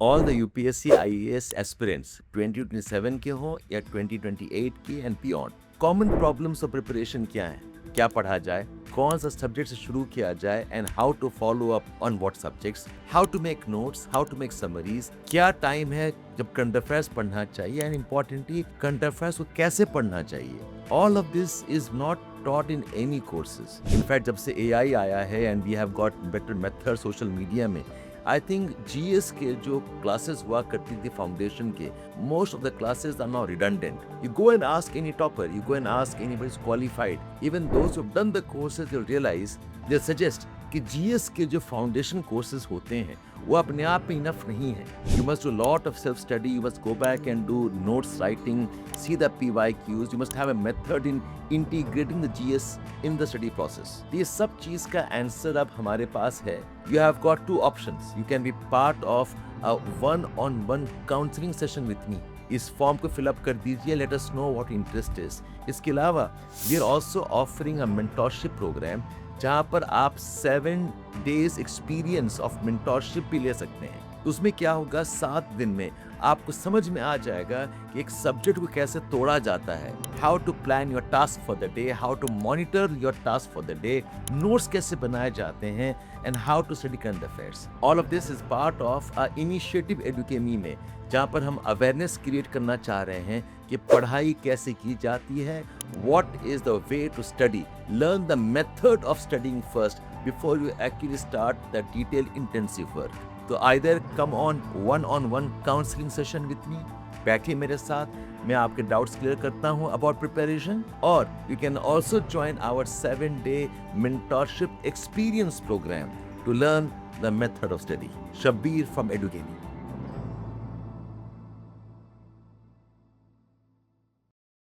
All the UPSC IAS aspirants 2027 के हों या 2028 के and beyond, common problems of preparation क्या है, क्या पढ़ा जाए, कौन सा सब्जेक्ट से शुरू किया जाए and how to follow up on what subjects, how to make notes, how to make summaries, क्या टाइम है जब करंट अफेयर्स पढ़ना चाहिए एंड इम्पोर्टेंटली करंट अफेयर्स को कैसे पढ़ना चाहिए. All of this is not taught in any courses. In fact, जब से AI आया है and we have got better method social media में, I think GS के जो classes हुआ करती थी foundation के, most of the classes are now redundant. You go and ask any topper, you go and ask anybody who's qualified, even those who've done the courses, they'll realize, they'll suggest कि GS के जो foundation courses होते हैं वो अपने आप में enough नहीं है. You must do a lot of self study, you must go back and do notes writing, see the PYQs, you must have a method in integrating the GS in the study process. ये सब चीज का answer अब हमारे पास है. You have got two options. You can be part of a one-on-one counseling session with me. इस form को fill up कर दीजिए. Let us know what interest is. इसके अलावा we are also offering a mentorship programme जहाँ पर आप 7 days experience of mentorship भी ले सकते हैं. उसमें क्या होगा, 7 दिन में आपको समझ में आ जाएगा कि एक सब्जेक्ट को कैसे तोड़ा जाता है, how to plan your task for the day, how to monitor your task for the day, notes कैसे बनाए जाते हैं and how to study current affairs. All of this is part of a initiative Edukemy में, जहाँ पर हम awareness create करना चाह रहे हैं कि पढ़ाई कैसे की जाती है, what is the way to study, learn the method of studying first before you actually start the detailed intensive work. तो either come on one counseling session with me, बैठिए मेरे साथ, मैं आपके डाउट्स क्लियर करता हूँ about preparation, और you can also join our 7-day mentorship experience program to learn the method of study. Shabbir from Edugeni.